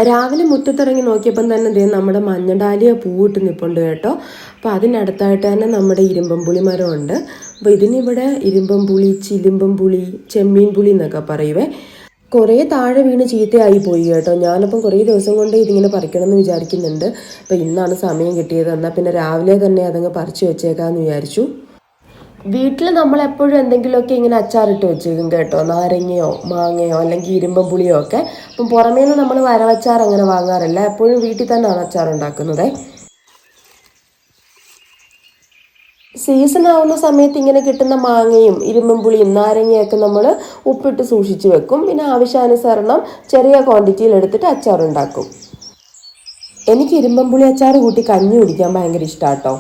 രാവിലെ മുറ്റത്തിറങ്ങി നോക്കിയപ്പം തന്നെ ദേ നമ്മുടെ മഞ്ഞഡാലിയ പൂവിട്ട് നിൽപ്പുണ്ട് കേട്ടോ. അപ്പോൾ അതിനടുത്തായിട്ട് തന്നെ നമ്മുടെ ഇരുമ്പം പുളി മരമുണ്ട്. അപ്പോൾ ഇതിനിവിടെ ഇരുമ്പം പുളി, ചിലിമ്പം പുളി, ചെമ്മീൻ പുളി എന്നൊക്കെ പറയുവേ. കുറേ താഴെ വീണ് ചീത്തയായി പോയി കേട്ടോ. ഞാനപ്പം കുറേ ദിവസം കൊണ്ട് ഇതിങ്ങനെ പറിക്കണം എന്ന് വിചാരിക്കുന്നുണ്ട്. അപ്പോൾ ഇന്നാണ് സമയം കിട്ടിയത്. എന്നാൽ പിന്നെ രാവിലെ തന്നെ അതങ്ങ് പറിച്ചു വെച്ചേക്കാമെന്ന് വിചാരിച്ചു. വീട്ടിൽ നമ്മളെപ്പോഴും എന്തെങ്കിലുമൊക്കെ ഇങ്ങനെ അച്ചാറിട്ട് വെച്ചേക്കും കേട്ടോ. നാരങ്ങയോ മാങ്ങയോ അല്ലെങ്കിൽ ഇരുമ്പം പുളിയോ ഒക്കെ. അപ്പം പുറമേ നിന്ന് നമ്മൾ വരവച്ചാർ അങ്ങനെ വാങ്ങാറില്ല. എപ്പോഴും വീട്ടിൽ തന്നെയാണ് അച്ചാർ ഉണ്ടാക്കുന്നത്. സീസൺ ആവുന്ന സമയത്ത് ഇങ്ങനെ കിട്ടുന്ന മാങ്ങയും ഇരുമ്പം പുളിയും നാരങ്ങയൊക്കെ നമ്മൾ ഉപ്പിട്ട് സൂക്ഷിച്ച് വെക്കും. പിന്നെ ആവശ്യാനുസരണം ചെറിയ ക്വാണ്ടിറ്റിയിൽ എടുത്തിട്ട് അച്ചാർ ഉണ്ടാക്കും. എനിക്ക് ഇരുമ്പം പുളി അച്ചാർ കൂട്ടി കഞ്ഞി കുടിക്കാൻ ഭയങ്കര ഇഷ്ടമാട്ടോ.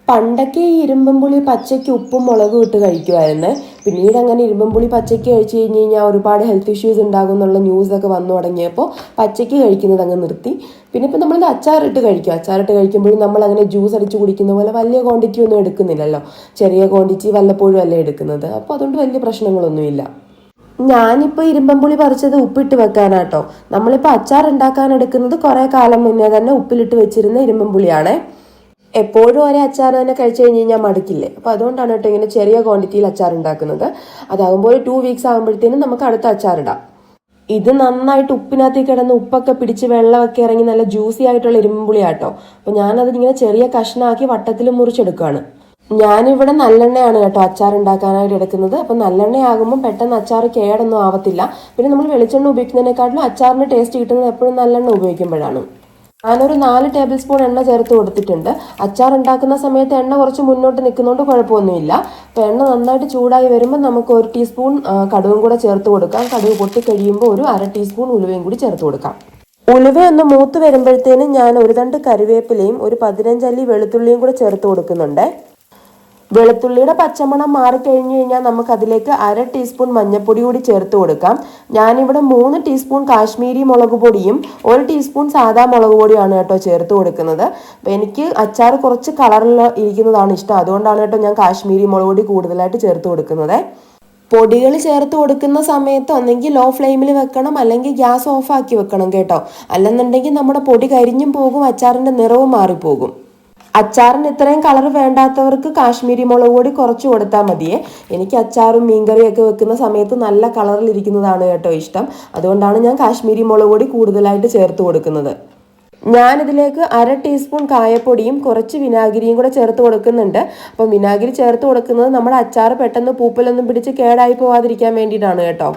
പണ്ടൊക്കെ ഈ ഇരുമ്പം പുളി പച്ചയ്ക്ക് ഉപ്പും മുളകും ഇട്ട് കഴിക്കുമായിരുന്നു. പിന്നീട് അങ്ങനെ ഇരുമ്പം പുളി പച്ചയ്ക്ക് കഴിച്ചു കഴിഞ്ഞ് കഴിഞ്ഞാൽ ഒരുപാട് ഹെൽത്ത് ഇഷ്യൂസ് ഉണ്ടാകും എന്നുള്ള ന്യൂസൊക്കെ വന്നു തുടങ്ങിയപ്പോൾ പച്ചയ്ക്ക് കഴിക്കുന്നത് അങ്ങ് നിർത്തി. പിന്നെ ഇപ്പം നമ്മളിത് അച്ചാറിട്ട് കഴിക്കും. അച്ചാറിട്ട് കഴിക്കുമ്പോഴും നമ്മൾ അങ്ങനെ ജ്യൂസ് അടിച്ച് കുടിക്കുന്ന പോലെ വലിയ ക്വാണ്ടിറ്റി ഒന്നും എടുക്കുന്നില്ലല്ലോ. ചെറിയ ക്വാണ്ടിറ്റി വല്ലപ്പോഴും അല്ലേ എടുക്കുന്നത്. അപ്പോൾ അതുകൊണ്ട് വലിയ പ്രശ്നങ്ങളൊന്നുമില്ല. ഞാനിപ്പോൾ ഇരുമ്പം പുളി പറിച്ചത് ഉപ്പിട്ട് വെക്കാനാട്ടോ. നമ്മളിപ്പോൾ അച്ചാർ ഉണ്ടാക്കാൻ എടുക്കുന്നത് കുറേ കാലം മുന്നേ തന്നെ ഉപ്പിലിട്ട് വെച്ചിരുന്ന ഇരുമ്പം പുളിയാണേ. എപ്പോഴും ഒരേ അച്ചാർ തന്നെ കഴിച്ചു കഴിഞ്ഞ് കഴിഞ്ഞാൽ മടുക്കില്ലേ. അപ്പോൾ അതുകൊണ്ടാണ് കേട്ടോ ഇങ്ങനെ ചെറിയ ക്വാണ്ടിറ്റിയിൽ അച്ചാർ ഉണ്ടാക്കുന്നത്. അതാകുമ്പോൾ ഒരു 2 വീക്സ് ആകുമ്പോഴത്തേനും നമുക്ക് അടുത്ത അച്ചാറിടാം. ഇത് നന്നായിട്ട് ഉപ്പിനകത്തേക്ക് കിടന്ന് ഉപ്പൊക്കെ പിടിച്ച് വെള്ളമൊക്കെ ഇറങ്ങി നല്ല ജ്യൂസി ആയിട്ടുള്ള ഇരുമ്പുളിയാട്ടോ. അപ്പോൾ ഞാനത് ഇങ്ങനെ ചെറിയ കഷ്ണമാക്കി വട്ടത്തിൽ മുറിച്ചെടുക്കുകയാണ്. ഞാനിവിടെ നല്ലെണ്ണയാണ് കേട്ടോ അച്ചാർ ഉണ്ടാക്കാനായിട്ട് എടുക്കുന്നത്. അപ്പം നല്ലെണ്ണയാകുമ്പോൾ പെട്ടെന്ന് അച്ചാർ കേടൊന്നും ആവത്തില്ല. പിന്നെ നമ്മൾ വെളിച്ചെണ്ണ ഉപയോഗിക്കുന്നതിനെക്കാട്ടിലും അച്ചാറിന് ടേസ്റ്റ് കിട്ടുന്നത് എപ്പോഴും നല്ലെണ്ണ ഉപയോഗിക്കുമ്പോഴാണ്. ഞാനൊരു 4 ടേബിൾ സ്പൂൺ എണ്ണ ചേർത്ത് കൊടുത്തിട്ടുണ്ട്. അച്ചാർ ഉണ്ടാക്കുന്ന സമയത്ത് എണ്ണ കുറച്ച് മുന്നോട്ട് നിൽക്കുന്നതുകൊണ്ട് കുഴപ്പമൊന്നുമില്ല. അപ്പോൾ എണ്ണ നന്നായിട്ട് ചൂടായി വരുമ്പോൾ നമുക്ക് 1 ടീസ്പൂൺ കടുകും കൂടെ ചേർത്ത് കൊടുക്കാം. കടുക് പൊട്ടി കഴിയുമ്പോൾ ഒരു 1/2 ടീസ്പൂൺ ഉലുവയും കൂടി ചേർത്ത് കൊടുക്കാം. ഉലുവ ഒന്ന് മൂത്ത് വരുമ്പോഴത്തേനും ഞാൻ ഒരു തണ്ട് കറിവേപ്പിലയും ഒരു 15 അല്ലി വെളുത്തുള്ളിയും കൂടെ ചേർത്ത് കൊടുക്കുന്നുണ്ട്. വെളുത്തുള്ളിയുടെ പച്ചമണം മാറിക്കഴിഞ്ഞു കഴിഞ്ഞാൽ നമുക്ക് അതിലേക്ക് 1/2 ടീസ്പൂൺ മഞ്ഞൾപ്പൊടി കൂടി ചേർത്ത് കൊടുക്കാം. ഞാനിവിടെ 3 ടീസ്പൂൺ കാശ്മീരി മുളക് പൊടിയും 1 ടീസ്പൂൺ സാദാ മുളക് പൊടിയാണ് കേട്ടോ ചേർത്ത് കൊടുക്കുന്നത്. അപ്പം എനിക്ക് അച്ചാർ കുറച്ച് കളറിൽ ഇരിക്കുന്നതാണ് ഇഷ്ടം. അതുകൊണ്ടാണ് കേട്ടോ ഞാൻ കാശ്മീരി മുളക് പൊടി കൂടുതലായിട്ട് ചേർത്ത് കൊടുക്കുന്നത്. പൊടികൾ ചേർത്ത് കൊടുക്കുന്ന സമയത്ത് ഒന്നെങ്കിൽ ലോ ഫ്ലെയിമിൽ വെക്കണം, അല്ലെങ്കിൽ ഗ്യാസ് ഓഫാക്കി വെക്കണം കേട്ടോ. അല്ലെന്നുണ്ടെങ്കിൽ നമ്മുടെ പൊടി കരിഞ്ഞും പോകും, അച്ചാറിൻ്റെ നിറവും മാറിപ്പോകും. അച്ചാറിന് ഇത്രയും കളർ വേണ്ടാത്തവർക്ക് കാശ്മീരി മുളക് പൊടി കുറച്ച് കൊടുത്താൽ മതിയേ. എനിക്ക് അച്ചാറും മീൻകറിയൊക്കെ വെക്കുന്ന സമയത്ത് നല്ല കളറിൽ ഇരിക്കുന്നതാണ് കേട്ടോ ഇഷ്ടം. അതുകൊണ്ടാണ് ഞാൻ കാശ്മീരി മുളക് പൊടി കൂടുതലായിട്ട് ചേർത്ത് കൊടുക്കുന്നത്. ഞാനിതിലേക്ക് 1/2 ടീസ്പൂൺ കായപ്പൊടിയും കുറച്ച് വിനാഗിരിയും കൂടെ ചേർത്ത് കൊടുക്കുന്നുണ്ട്. അപ്പം വിനാഗിരി ചേർത്ത് കൊടുക്കുന്നത് നമ്മുടെ അച്ചാർ പെട്ടെന്ന് പൂപ്പലൊന്നും പിടിച്ച് കേടായി പോവാതിരിക്കാൻ വേണ്ടിയിട്ടാണ് കേട്ടോ.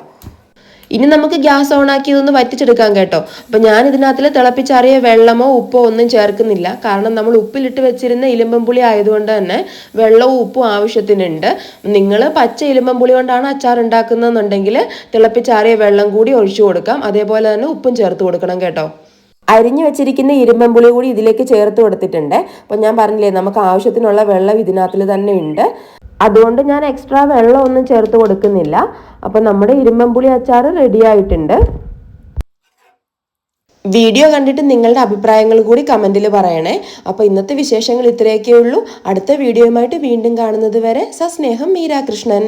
ഇനി നമുക്ക് ഗ്യാസ് ഓണാക്കി ഇതൊന്ന് വറ്റിച്ചെടുക്കാം കേട്ടോ. അപ്പം ഞാൻ ഇതിനകത്തിൽ തിളപ്പിച്ചാറിയ വെള്ളമോ ഉപ്പോ ഒന്നും ചേർക്കുന്നില്ല. കാരണം നമ്മൾ ഉപ്പിലിട്ട് വെച്ചിരുന്ന ഇലുമ്പം പുളി ആയതുകൊണ്ട് തന്നെ വെള്ളവും ഉപ്പും ആവശ്യത്തിനുണ്ട്. നിങ്ങൾ പച്ച ഇലുമ്പം പുളി കൊണ്ടാണ് അച്ചാർ ഉണ്ടാക്കുന്നതെന്നുണ്ടെങ്കിൽ തിളപ്പിച്ചാറിയ വെള്ളം കൂടി ഒഴിച്ചു കൊടുക്കാം. അതേപോലെ തന്നെ ഉപ്പും ചേർത്ത് കൊടുക്കണം കേട്ടോ. അരിഞ്ഞു വെച്ചിരിക്കുന്ന ഇരുമ്പം പുളി കൂടി ഇതിലേക്ക് ചേർത്ത് കൊടുത്തിട്ടുണ്ട്. അപ്പം ഞാൻ പറഞ്ഞില്ലേ നമുക്ക് ആവശ്യത്തിനുള്ള വെള്ളം ഇതിനകത്തിൽ തന്നെ ഉണ്ട്. അതുകൊണ്ട് ഞാൻ എക്സ്ട്രാ വെള്ളം ഒന്നും ചേർത്ത് കൊടുക്കുന്നില്ല. അപ്പം നമ്മുടെ ഇരുമ്പം പുളി അച്ചാർ റെഡി ആയിട്ടുണ്ട്. വീഡിയോ കണ്ടിട്ട് നിങ്ങളുടെ അഭിപ്രായങ്ങൾ കൂടി കമൻറ്റിൽ പറയണേ. അപ്പോൾ ഇന്നത്തെ വിശേഷങ്ങൾ ഇത്രയൊക്കെ ഉള്ളൂ. അടുത്ത വീഡിയോയുമായിട്ട് വീണ്ടും കാണുന്നത് വരെ സസ്നേഹം, മീരാ കൃഷ്ണൻ.